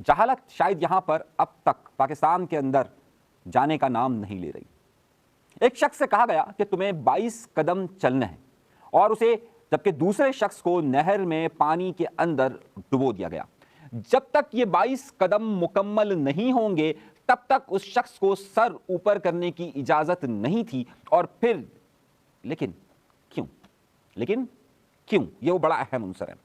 जहालत शायद यहां पर अब तक पाकिस्तान के अंदर जाने का नाम नहीं ले रही। एक शख्स से कहा गया कि तुम्हें 22 कदम चलने हैं और उसे, जबकि दूसरे शख्स को नहर में पानी के अंदर डुबो दिया गया। जब तक ये 22 कदम मुकम्मल नहीं होंगे तब तक उस शख्स को सर ऊपर करने की इजाजत नहीं थी। और फिर लेकिन क्यों ये वो बड़ा अहम अंसर है।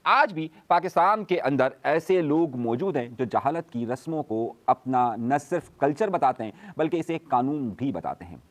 आज भी पाकिस्तान के अंदर ऐसे लोग मौजूद हैं जो जहालत की रस्मों को अपना न सिर्फ कल्चर बताते हैं बल्कि इसे कानून भी बताते हैं।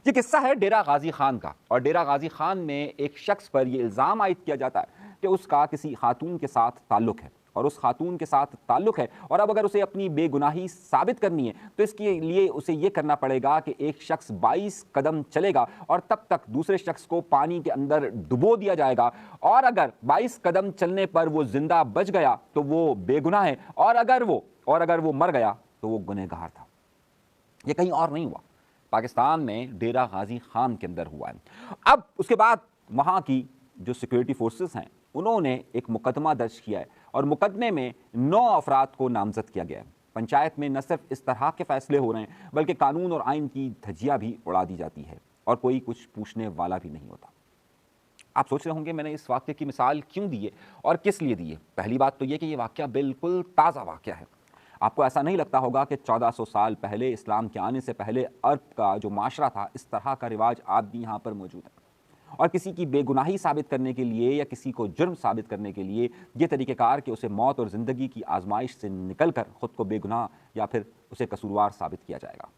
ये किस्सा है डेरा गाजी खान का, और डेरा गाजी खान में एक शख्स पर यह इल्ज़ाम आयद किया जाता है कि उसका किसी खातून के साथ ताल्लुक है, और उस खातून के साथ ताल्लुक है और अब अगर उसे अपनी बेगुनाही साबित करनी है तो इसके लिए उसे यह करना पड़ेगा कि एक शख्स 22 कदम चलेगा और तब तक दूसरे शख्स को पानी के अंदर डुबो दिया जाएगा, और अगर 22 कदम चलने पर वो जिंदा बच गया तो वो बेगुनाह है, और अगर वो मर गया तो वो गुनहगार था। ये कहीं और नहीं हुआ, पाकिस्तान में डेरा गाजी खान के अंदर हुआ है। अब उसके बाद वहाँ की जो सिक्योरिटी फोर्सेस हैं उन्होंने एक मुकदमा दर्ज किया है और मुकदमे में 9 अफराद को नामजद किया गया है। पंचायत में न सिर्फ इस तरह के फैसले हो रहे हैं बल्कि कानून और आइन की धज्जियां भी उड़ा दी जाती है और कोई कुछ पूछने वाला भी नहीं होता। आप सोच रहे होंगे मैंने इस वाक्य की मिसाल क्यों दी है और किस लिए दी है। पहली बात तो यह कि यह वाक्य बिल्कुल ताज़ा वाक्य है। आपको ऐसा नहीं लगता होगा कि 1400 साल पहले, इस्लाम के आने से पहले, अरब का जो माशरा था इस तरह का रिवाज आज भी यहाँ पर मौजूद है, और किसी की बेगुनाही साबित करने के लिए या किसी को जुर्म साबित करने के लिए ये तरीक़ेकार कि उसे मौत और ज़िंदगी की आजमाइश से निकल कर ख़ुद को बेगुनाह या फिर उसे कसूरवार साबित किया जाएगा।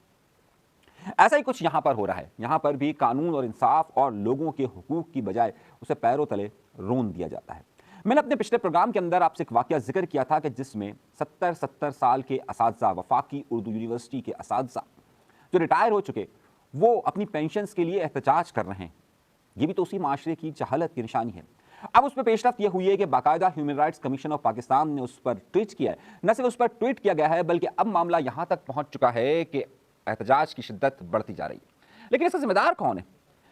ऐसा ही कुछ यहाँ पर हो रहा है। यहाँ पर भी कानून और इंसाफ और लोगों के हुकूक की बजाय उसे पैरों तले रोन दिया जाता है। मैंने अपने पिछले प्रोग्राम के अंदर आपसे एक वाक़या जिक्र किया था कि जिसमें 70 साल के असातिज़ा, वफाकी उर्दू यूनिवर्सिटी के असातिज़ा जो रिटायर हो चुके, वो अपनी पेंशन्स के लिए एहतजाज कर रहे हैं। ये भी तो उसी माशरे की जहालत की निशानी है। अब उस पर पेशरफ्त यह हुई है कि बाकायदा human rights commission of Pakistan ने उस पर ट्वीट किया है। न सिर्फ उस पर ट्वीट किया गया है बल्कि अब मामला यहाँ तक पहुँच चुका है कि एहतजाज की शिद्दत बढ़ती जा रही है। लेकिन इसका जिम्मेदार कौन है?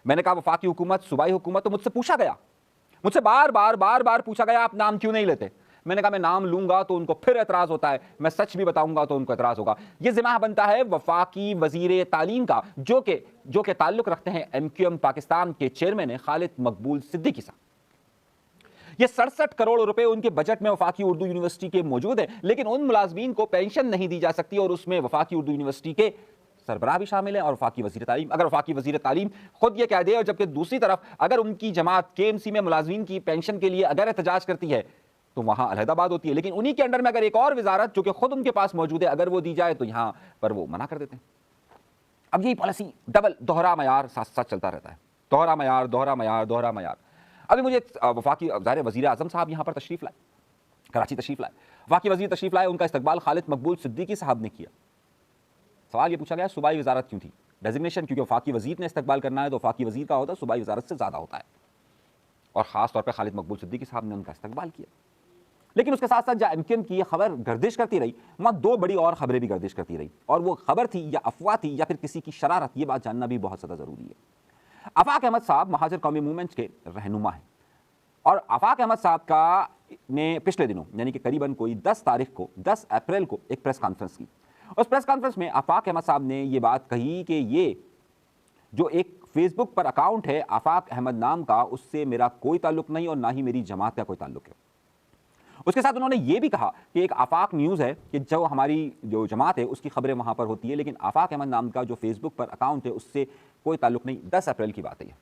मैंने कहा वफाकी हुकूमत, सूबाई हुकूमत। तो मुझसे पूछा गया, मुझसे बार बार पूछा गया आप नाम क्यों नहीं लेते। मैंने कहा मैं नाम लूंगा तो उनको फिर एतराज होता है, मैं सच भी बताऊंगा तो उनको एतराज होगा। यह जिम्मा बनता है वफाकी वजीर तालीम का जो के ताल्लुक रखते हैं MQM पाकिस्तान के चेयरमैन खालिद मकबूल सिद्दीकी साहब। ये 67 करोड़ रुपए उनके बजट में वफाकी उर्दू यूनिवर्सिटी के मौजूद है, लेकिन उन मुलाजमीन को पेंशन नहीं दी जा सकती और उसमें वफाकी उर्दू यूनिवर्सिटी के सरबराह भी शामिल है और वफाकी वजीर तालीम। अगर वफाकी वजीर तालीम खुद ये कह दे, और जबकि दूसरी तरफ अगर उनकी जमात KMC में मुलाजमीन की पेंशन के लिए अगर एहतजाज करती है तो वहां अलहदा बात होती है, लेकिन उन्हीं के अंडर में अगर एक और वजारत जो कि खुद उनके पास मौजूद है अगर वो दी जाए तो यहां पर वो मना कर देते हैं। अब यही पॉलिसी डबल दोहरा मयार साथ साथ चलता रहता है, दोहरा मयार। अभी मुझे वफाकी वजीर आजम साहब यहां पर तशरीफ लाए, कराची तशरीफ लाए, वफाकी वजीर तशरीफ लाए, उनका इस्तकबाल खालिद मकबूल सिद्दीकी साहब ने किया। सवाल ये पूछा गया सूबाई वजारत क्यों थी? डेजिग्नेशन क्योंकि वफाकी वजीर ने इस्तकबाल करना है तो वफाकी वजीर का होता है, सूबाई वजारत से ज़्यादा होता है, और ख़ास तौर पर खालिद मकबूल सिद्दीकी साहब ने उनका इस्तकबाल किया। लेकिन उसके साथ साथ जहाँ MQM की यह खबर गर्दिश करती रही, वहाँ 2 बड़ी और खबरें भी गर्दिश करती रही, और वो खबर थी या अफवाह थी या फिर किसी की शरारत, ये बात जानना भी बहुत ज़्यादा ज़रूरी है। आफाक अहमद साहब महाजर कौमी मूवमेंट के रहनुमा हैं, और आफाक अहमद साहब का ने पिछले दिनों यानी कि करीबन कोई 10 अप्रैल को एक प्रेस कॉन्फ्रेंस की। उस प्रेस कॉन्फ्रेंस में आफाक अहमद साहब ने ये बात कही कि ये जो एक फेसबुक पर अकाउंट है आफाक अहमद नाम का, उससे मेरा कोई ताल्लुक नहीं और ना ही मेरी जमात का कोई ताल्लुक है। उसके साथ उन्होंने ये भी कहा कि एक आफाक न्यूज़ है कि जो हमारी जो जमात है उसकी खबरें वहाँ पर होती है, लेकिन आफाक अहमद नाम का जो फेसबुक पर अकाउंट है उससे कोई ताल्लुक नहीं। 10 अप्रैल की बात है,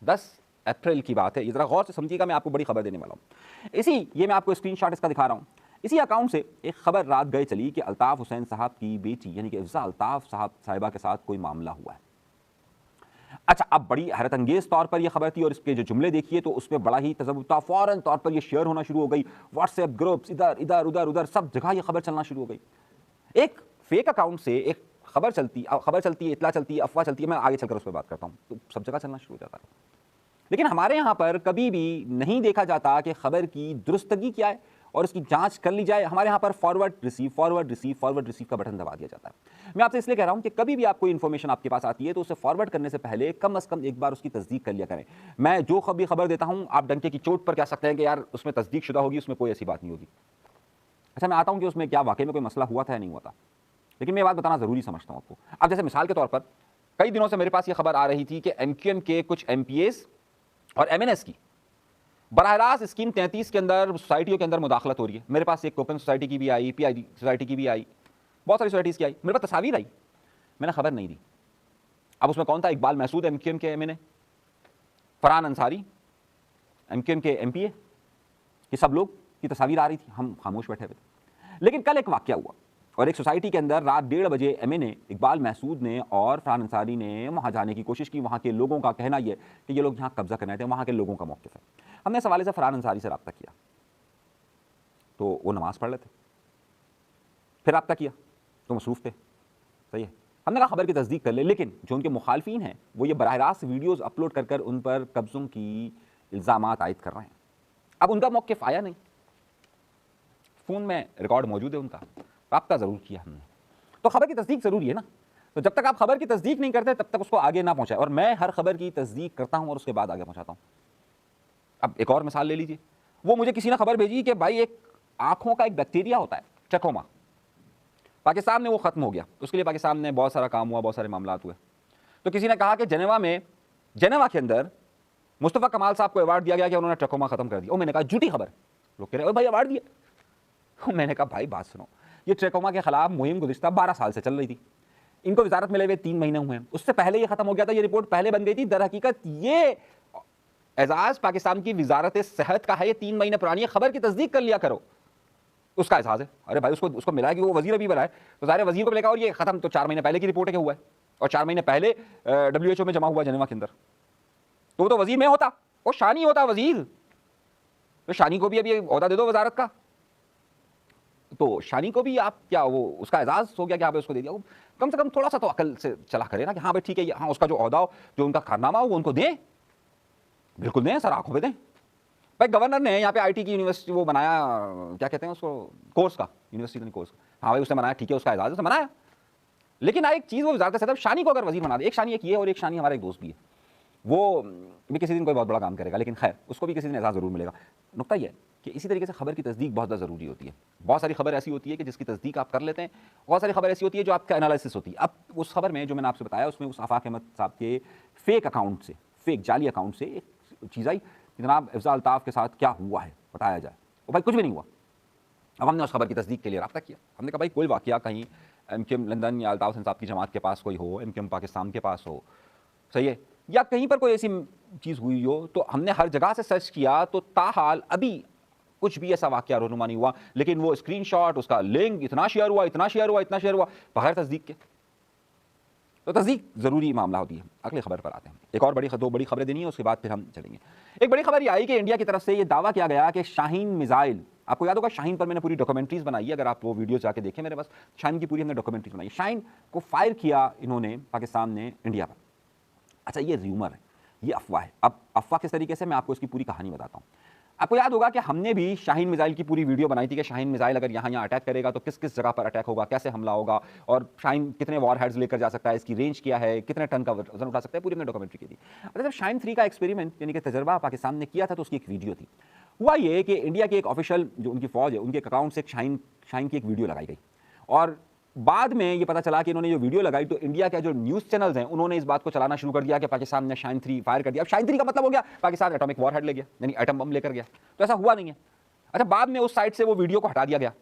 10 अप्रैल की बात है। ये ज़रा गौर से समझिएगा, मैं आपको बड़ी खबर देने वाला हूँ। ये मैं आपको स्क्रीनशॉट इसका दिखा रहा हूँ। इसी अकाउंट से एक खबर रात गए चली कि अल्ताफ़ हुसैन साहब की बेटी यानी कि इफ्ज़ा अल्ताफ़ साहिबा के साथ कोई मामला हुआ है। अच्छा, अब बड़ी हैरत अंगेज तौर पर यह खबर थी और इसके जो जुमले देखिए तो उसमें बड़ा ही तज़ब्बुत था। फ़ौरन तौर पर यह शेयर होना शुरू हो गई, व्हाट्सएप ग्रुप्स, इधर उधर सब जगह यह खबर चलना शुरू हो गई। एक फेक अकाउंट से एक खबर चलती है, इतला चलती है, अफवाह चलती है, मैं आगे चलकर उस पर बात करता हूँ, तो सब जगह चलना शुरू हो जाता है। लेकिन हमारे यहाँ पर कभी भी नहीं देखा जाता कि खबर की दुरुस्तगी क्या है और इसकी जांच कर ली जाए। हमारे यहाँ पर फॉरवर्ड रिसीव का बटन दबा दिया जाता है। मैं आपसे इसलिए कह रहा हूँ कि कभी भी आप कोई इन्फॉर्मेशन आपके पास आती है तो उसे फॉरवर्ड करने से पहले कम से कम एक बार उसकी तस्दीक कर लिया करें। मैं जो खबर देता हूँ आप डंके की चोट पर कह सकते हैं कि यार उसमें तस्दीक शुदा होगी, उसमें कोई ऐसी बात नहीं होगी। अच्छा, मैं आता हूं कि उसमें क्या वाकई में कोई मसला हुआ था या नहीं हुआ था, लेकिन मैं ये बात बताना जरूरी समझता हूं आपको। अब जैसे मिसाल के तौर पर कई दिनों से मेरे पास ये खबर आ रही थी कि एमक्यूएम के कुछ एमपीएस और एमएनएस की बराह रास्त स्कीम 33 के अंदर सोसाइटियों के अंदर मुदाखलत हो रही है। मेरे पास एक कोकन सोसाइटी की भी आई, पीआईडी सोसाइटी की भी आई, बहुत सारी सोसाइटीज़ की आई, मेरे पास तस्वीर आई, मैंने खबर नहीं दी। अब उसमें कौन था? इकबाल महसूद एमक्यूएम के एमएनए, फरहान अंसारी एमक्यूएम के एमपीए, ये सब लोग की तस्वीर आ रही थी, हम खामोश बैठे हुए थे। लेकिन कल एक वाकया हुआ और एक सोसाइटी के अंदर रात 1:30 बजे एमएनए इकबाल महसूद ने और फरहान अंसारी ने वहां जाने की कोशिश की। वहां के लोगों का कहना यह कि ये लोग यहां कब्जा करने आए थे, वहां के लोगों का मौक़िफ़ है। हमने इस हवाले से फरहान अंसारी से रब्ता किया तो वो नमाज पढ़ रहे थे, फिर रब्ता किया तो मसरूफ़ थे, सही है। हमने कहा खबर की तस्दीक कर ले, लेकिन जो उनके मुखालफीन हैं वो ये बराह रास्त वीडियोज़ अपलोड कर कर उन पर कब्ज़ों की इल्ज़ामात आयद कर रहे हैं। अब उनका मौक़िफ़ आया नहीं, फ़ोन में रिकॉर्ड मौजूद है उनका, रब्ता ज़रूर किया हमने। तो खबर की तस्दीक ज़रूरी है ना, तो जब तक आप खबर की तस्दीक नहीं करते तब तक उसको आगे ना पहुँचाएं। और मैं हर खबर की तस्दीक करता हूँ और उसके बाद आगे पहुँचाता हूँ। अब एक और मिसाल ले लीजिए, वो मुझे किसी ने खबर भेजी कि भाई एक आँखों का एक बैक्टीरिया होता है ट्रकोमा, पाकिस्तान में वो ख़त्म हो गया, उसके लिए पाकिस्तान में बहुत सारा काम हुआ, बहुत सारे मामला हुए। तो किसी ने कहा कि जेनेवा के अंदर मुस्तफ़ा कमाल साहब को अवार्ड दिया गया कि उन्होंने ट्रकोमा ख़त्म कर दिया। और मैंने कहा झूठी खबर। लोग कह रहे भाई अवार्ड दिया। मैंने कहा भाई बात सुनो, ये ट्रकोमा के खिलाफ मुहिम गुज़िश्ता 12 साल से चल रही थी, इनको वजारत मिले हुए 3 महीने हुए हैं, उससे पहले ये ख़त्म हो गया था, ये रिपोर्ट पहले बन गई थी। दर हकीकत ये एजाज़ पाकिस्तान की वजारत सेहत का है, ये 3 महीने पुरानी खबर की तस्दीक कर लिया करो, उसका एहसास है। अरे भाई उसको मिला है कि वो वजीर अभी बनाए, तो ज़ाहिर वजीर को मिलेगा और ये ख़त्म तो 4 महीने पहले की रिपोर्ट है कि हुआ है, और 4 महीने पहले WHO में जमा हुआ जेनेवा के अंदर, तो वो तो वजीर में होता, वो शानी होता वजीर, तो शानी को भी अभी ओहदा दे दो वजारत का, तो शानी को भी आप क्या वो उसका एजाज़ हो गया कि आप उसको दे दिया। कम से कम थोड़ा सा तो अकल से चला करे ना कि हाँ भाई ठीक है, हाँ उसका जो ओहदा हो, जो उनका कारनामा हो वो उनको दें, बिल्कुल दें, सर आंखों पे दें। भाई गवर्नर ने यहाँ पे आईटी की यूनिवर्सिटी वो बनाया, क्या कहते हैं उसको, कोर्स का, यूनिवर्सिटी नहीं कोर्स, हाँ भाई उसने बनाया, ठीक है उसका एजाज़ उसने बनाया। लेकिन एक चीज़ वो वजारत सदर शानी को अगर वजीर बना दे, एक शानी एक ये और एक शानी हमारा एक दोस्त भी है, वो भी किसी दिन कोई बहुत बड़ा काम करेगा, लेकिन खैर उसको भी किसी दिन एजाज़ ज़रूर मिलेगा। नुकता यह कि इसी तरीके से खबर की तस्दीक बहुत ज़्यादा ज़रूरी होती है। बहुत सारी खबर ऐसी होती है कि जिसकी तस्दीक आप कर लेते हैं, बहुत सारी खबर ऐसी होती है जो आपका एनालिसिस होती है। अब उस खबर में जो मैंने आपसे बताया उसमें उस आफाक अहमद साहब के फेक अकाउंट से, फेक जाली अकाउंट से एक चीज़ आई कि जनाब अफज़ा अल्ताफ़ के साथ क्या हुआ है बताया जाए, और भाई कुछ भी नहीं हुआ। अब हमने उस खबर की तस्दीक के लिए रब्ता किया, हमने कहा भाई कोई वाक़या कहीं एमक्यूएम लंदन या अल्ताफ़ साहब की जमात के पास कोई हो, एमक्यूएम पाकिस्तान के पास हो, सही है, या कहीं पर कोई ऐसी चीज़ हुई हो। तो हमने हर जगह से सर्च किया, तो ताहाल अभी कुछ भी ऐसा वाक़या रोनुमा नहीं हुआ। लेकिन वो स्क्रीनशॉट, उसका लिंक इतना शेयर हुआ, इतना शेयर हुआ, इतना शेयर हुआ बगैर तस्दीक के। तो तस्दीक ज़रूरी मामला होती है। अगली खबर पर आते हैं। एक और दो बड़ी खबरें देनी है, उसके बाद फिर हम चलेंगे। एक बड़ी खबर ये आई कि इंडिया की तरफ से ये दावा किया गया कि शाहीन मिसाइल, आपको याद होगा शाहीन पर मैंने पूरी डॉक्यूमेंट्रीज बनाई है, अगर आप वो वीडियो जाके देखें मेरे पास, शाहीन की पूरी हमने डॉक्यूमेंट्रीज बनाई। शाहीन को फायर किया इन्होंने पाकिस्तान ने इंडिया पर। अच्छा ये र्यूमर है, ये अफवाह है। अब अफवाह किस तरीके से, मैं आपको इसकी पूरी कहानी बताता हूँ। आपको याद होगा कि हमने भी शाहीन मिसाइल की पूरी वीडियो बनाई थी कि शाहीन मिसाइल अगर यहाँ अटैक करेगा तो किस किस जगह पर अटैक होगा, कैसे हमला होगा, और शाहीन कितने वॉर हेड्स लेकर जा सकता है, इसकी रेंज क्या है, कितने टन का वजन उठा सकता है, पूरी हमने डॉक्यूमेंट्री की थी। अच्छा जब शाहीन 3 का एक्सपेरिमेंट यानी कि तजर्बा पाकिस्तान ने किया था तो उसकी एक वीडियो थी। हुआ ये कि इंडिया के एक ऑफिशियल जो उनकी फौज है उनके अकाउंट से शाहीन की एक वीडियो लगाई गई, और बाद में ये पता चला कि इन्होंने जो वीडियो लगाई तो इंडिया के जो न्यूज़ चैनल्स हैं उन्होंने इस बात को चलाना शुरू कर दिया कि पाकिस्तान ने शाहीन 3 फायर कर दिया। अब शाहीन 3 का मतलब हो गया पाकिस्तान एटॉमिक वॉर हेड ले गया, यानी एटम बम लेकर गया, तो ऐसा हुआ नहीं है। अच्छा बाद में उस साइट से वो वीडियो को हटा दिया गया,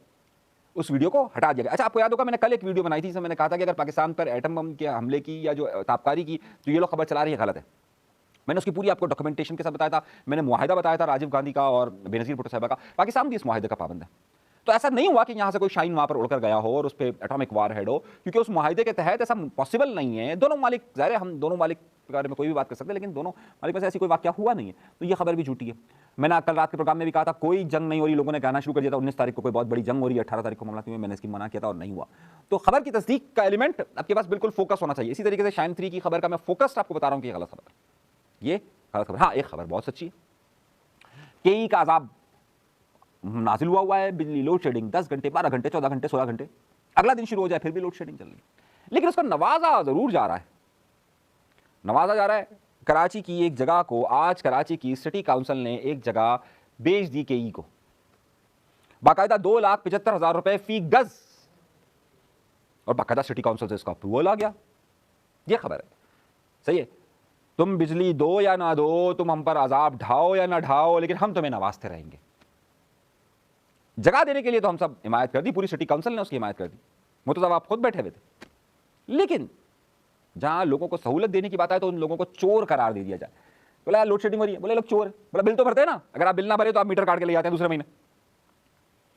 उस वीडियो को हटा दिया गया। अच्छा आपको याद होगा मैंने कल एक वीडियो बनाई थी जिसमें मैंने कहा था कि अगर पाकिस्तान पर एटम बम के हमले की या जो ताबकारी की जो ये लोग खबर चला रही है गलत है। मैंने उसकी पूरी आपको डॉक्यूमेंटेशन के साथ बताया था, मैंने मुआहिदा बताया था राजीव गांधी का और बेनज़ीर भुट्टो साहब का। पाकिस्तान भी इस मुआहिदे का पाबंद है। तो ऐसा नहीं हुआ कि यहाँ से कोई शाहीन वहाँ पर उड़कर गया हो और उस पर एटॉमिक वार हेड हो, क्योंकि उस मुआहिदे के तहत ऐसा पॉसिबल नहीं है। दोनों मालिक, ज़ाहिर है हम दोनों मालिक के बारे में कोई भी बात कर सकते हैं, लेकिन दोनों मालिक में से ऐसी कोई वाक़या हुआ नहीं है, तो ये खबर भी झूठी है। मैंने कल रात के प्रोग्राम में भी कहा था कोई जंग नहीं हो रही, लोगों ने कहना शुरू कर दिया था 19 तारीख को कोई बहुत बड़ी जंग हो रही है, 18 तारीख को मामला हुआ, मैंने इसकी मना किया था और नहीं हुआ। तो खबर की तस्दीक का एलिमेंट आपके पास बिल्कुल फोकस होना चाहिए। इसी तरीके से शाहीन 3 की खबर का मैं फोकस्ड आपको बता रहा हूँ कि गलत खबर, ये गलत खबर। हाँ एक खबर बहुत सच्ची है, केई का अजाब नाजिल हुआ है, बिजली लोड शेडिंग 10 घंटे, 12 घंटे, 14 घंटे, 16 घंटे, अगला दिन शुरू हो जाए फिर भी लोड शेडिंग चल रही है। लेकिन उसका नवाजा जरूर जा रहा है, नवाजा जा रहा है। कराची की एक जगह को आज कराची की सिटी काउंसिल ने एक जगह बेच दी केई को। बाकायदा 2,75,000 रुपए फी गज, और बाकायदा सिटी काउंसिल से इसका अप्रूवल आ गया। ये खबर है, सही है। तुम बिजली दो या ना दो, तुम हम पर अजाब ढाओ या ना ढाओ, लेकिन हम तुम्हें नवाजते रहेंगे। जगह देने के लिए तो हम सब हिमायत कर दी, पूरी सिटी काउंसिल ने उसकी हिमायत कर दी, वो तो सब आप खुद बैठे हुए थे। लेकिन जहां लोगों को सहूलत देने की बात आए तो उन लोगों को चोर करार दे दिया जाए। बोला यार लोड शेडिंग हो रही है, बोले लोग चोर है। बोला बिल तो भरते हैं ना, अगर आप बिल ना भरे तो आप मीटर काट के ले जाते हैं दूसरे महीने,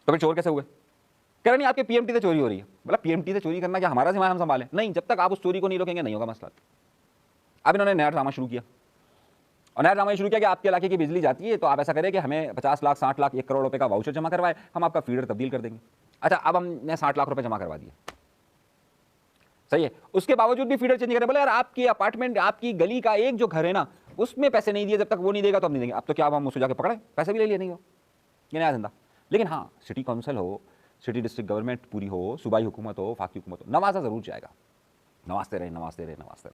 तो फिर चोर कैसे हुए? कह रहे नहीं आपके पीएमटी से चोरी हो रही है। बोला पीएमटी से चोरी करना क्या हमारा जिम्मा, हम संभालें? नहीं, जब तक आप उस चोरी को नहीं रोकेंगे नहीं होगा मसला। अब इन्होंने नया ड्रामा शुरू किया, और नया ड्रामा शुरू किया कि आपके इलाके की बिजली जाती है तो आप ऐसा करें कि हमें 50 लाख 60 लाख 1 करोड़ रुपए का वाउचर जमा करवाए, हम आपका फीडर तब्दील कर देंगे। अच्छा, अब हमने 60 लाख रुपए जमा करवा दिए, सही है, उसके बावजूद भी फीडर चेंज करें। बोले यार आपकी अपार्टमेंट, आपकी गली का एक जो घर है ना, उसमें पैसे नहीं दिए, जब तक वो नहीं देगा तो हम नहीं देंगे। अब तो क्या हम उससे जाके पकड़े, पैसे भी ले लिए, नहीं हो, ये नया धंधा। लेकिन हाँ, सिटी काउंसिल हो, सिटी डिस्ट्रिक्ट गवर्नमेंट पूरी हो, सूबाई हुकूमत हो, फाकी हुकूमत हो, नवाजा जरूर जाएगा। नवाजते रहे, नवाजते रहे, नवाजते रहे।